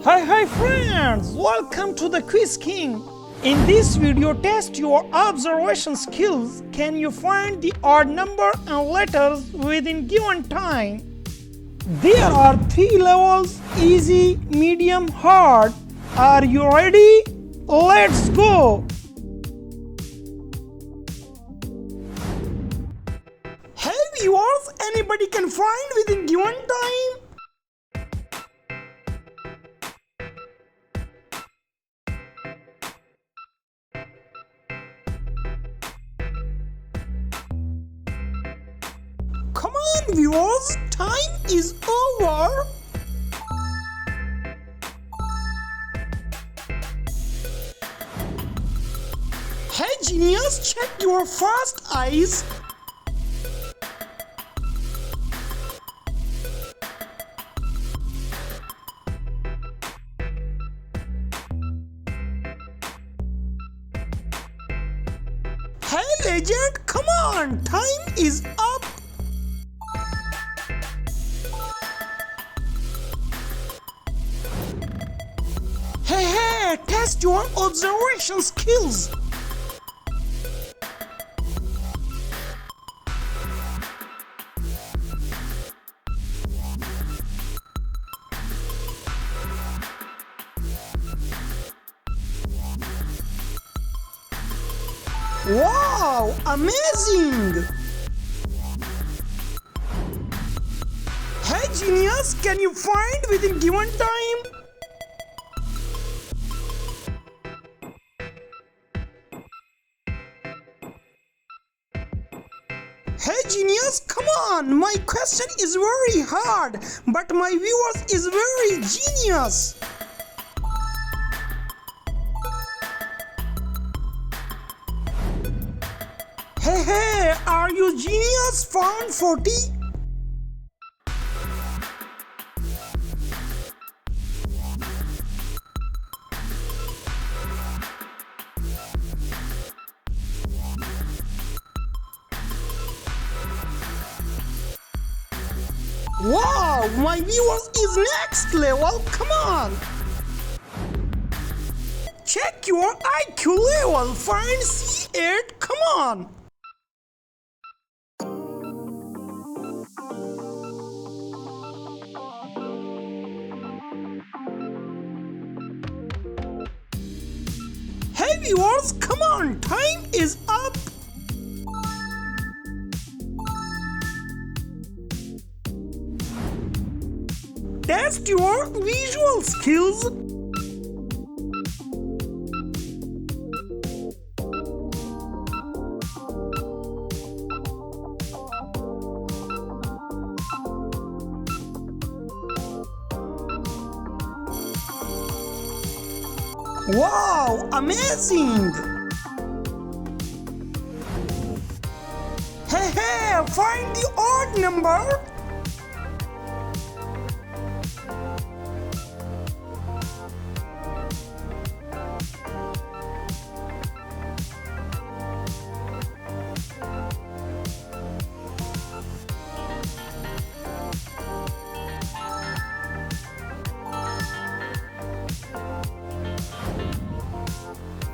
Hi friends, welcome to the Quiz King. In this video, test your observation skills. Can you find the odd number and letters within given time? There are 3 levels: easy, medium, hard. Are you ready? Let's go! Hey viewers, anybody can find within given time? Come on viewers, time is over. Hey genius, check your fast eyes. Hey legend, come on, time is up. Hey, test your observation skills. Wow, amazing! Hey genius, can you find within given time? Hey genius, come on! My question is very hard, but my viewers is very genius. Hey, are you genius? Found 40? Wow, my viewers is next level, come on! Check your IQ level, find C8, come on! Hey viewers, come on, time is up! Test your visual skills. Wow, amazing! Hey, find the odd number.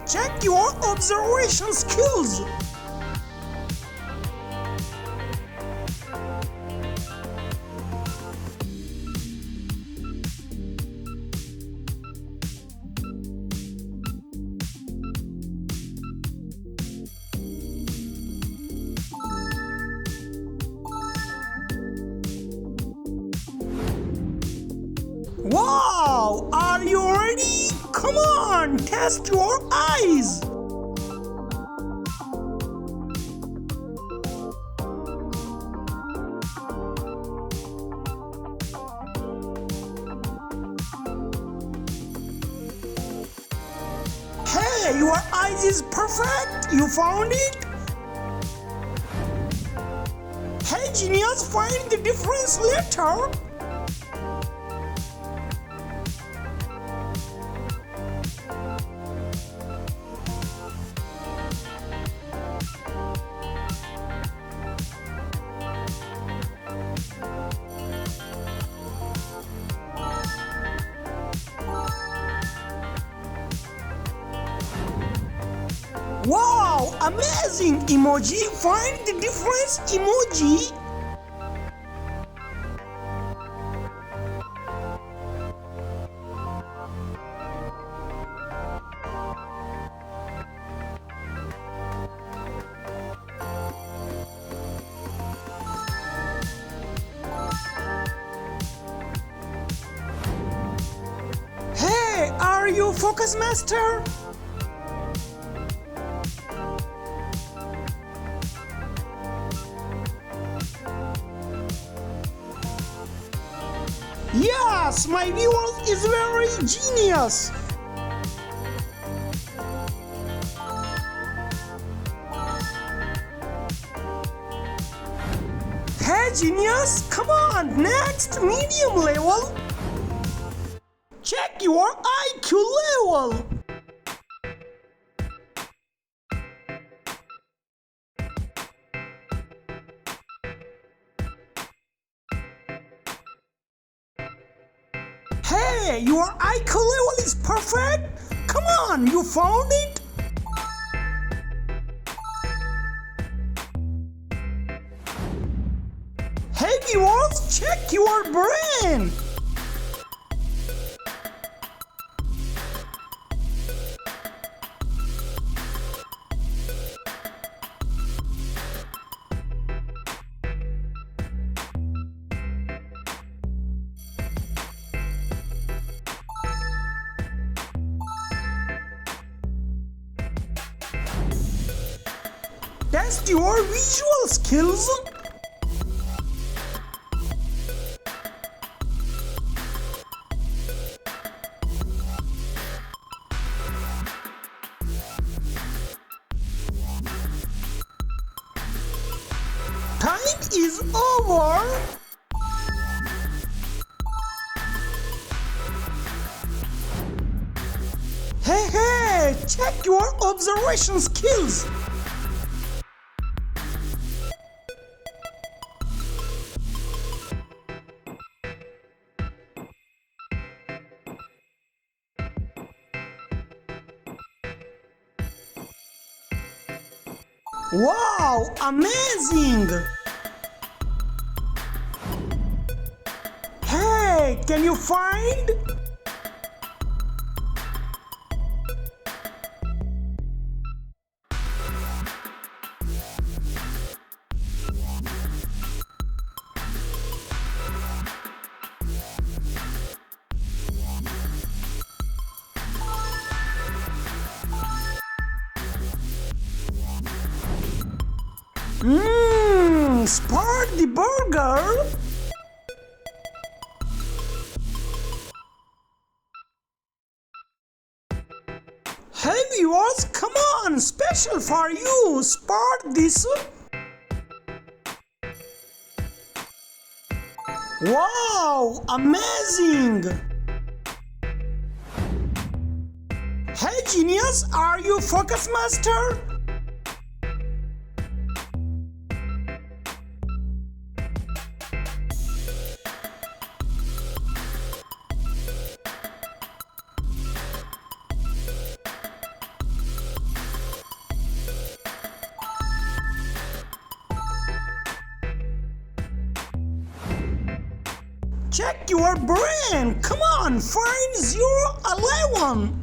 Check your observation skills. Wow, are you ready? Come on, test your eyes. Hey, your eyes is perfect. You found it? Hey genius, find the difference letter. Wow, amazing emoji. Find the difference emoji. Hey, are you Focus Master? Yes, my viewers is very genius. Hey genius, come on, next medium level. Check your IQ level. Hey, your IQ level is perfect. Come on, you found it. Hey viewers, check your brain. Test your visual skills. Time is over. Hey, check your observation skills. Wow, amazing! Hey, can you find? Spot the burger. Hey viewers, come on, special for you. Spot this. Wow, amazing. Hey genius, are you Focus Master? Check your brain. Come on, find 011.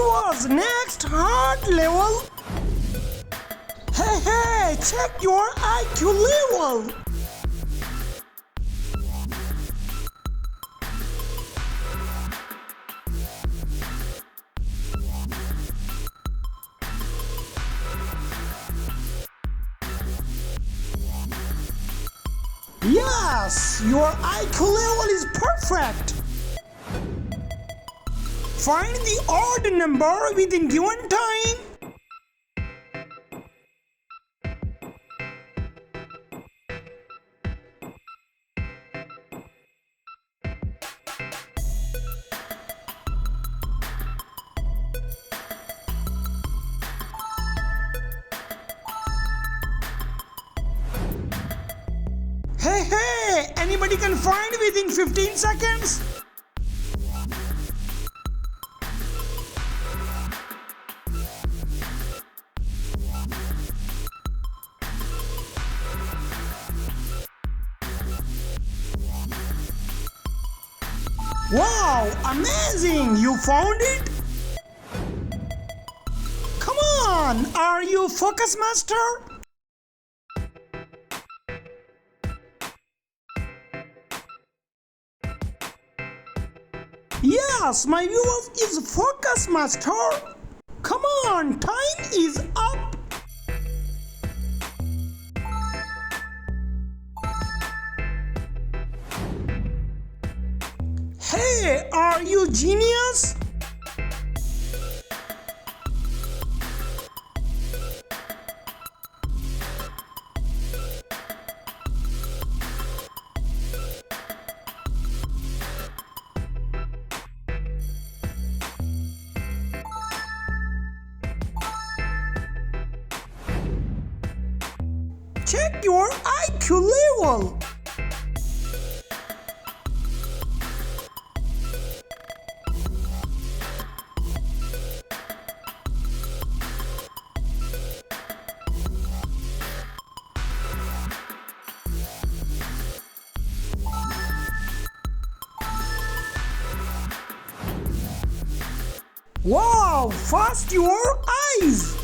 viewers, next hard level. Hey, check your IQ level. Yes, your IQ level is perfect. Find the odd number within given time. Hey, anybody can find within 15 seconds? Wow, amazing! You found it? Come on, are you focus master? Yes, my viewers is focus master. Come on, time is up. Hey, are you genius? Check your IQ level. Wow, fast your eyes.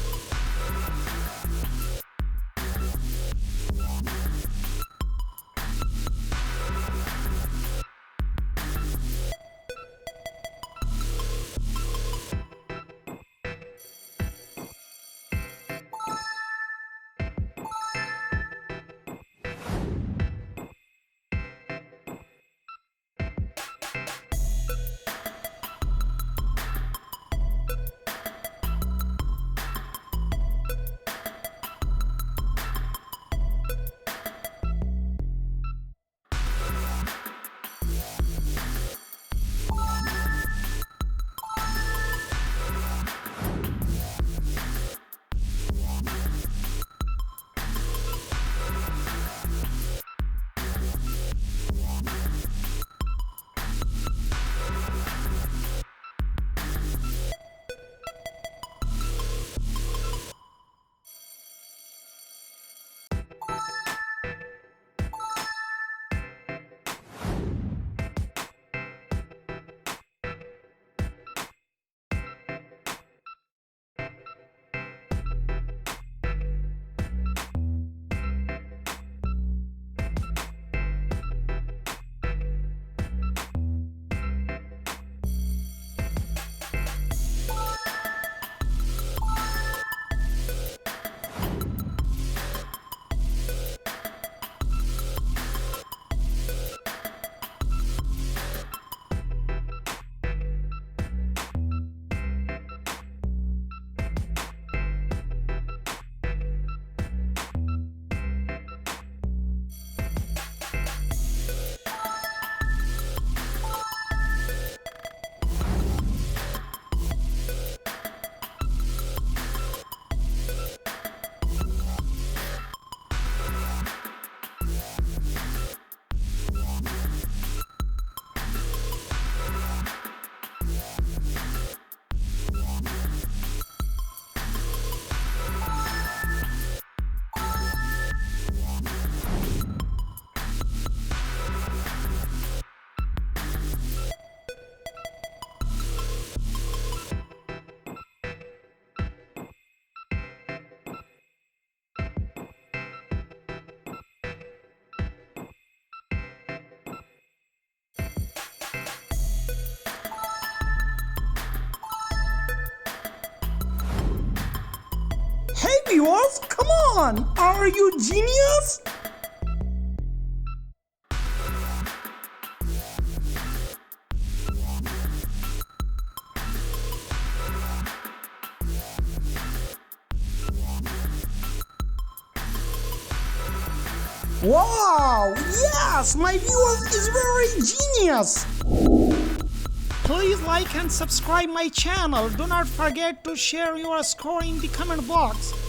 on! Are you genius? Wow! Yes! My viewers is very genius! Please like and subscribe my channel. Do not forget to share your score in the comment box.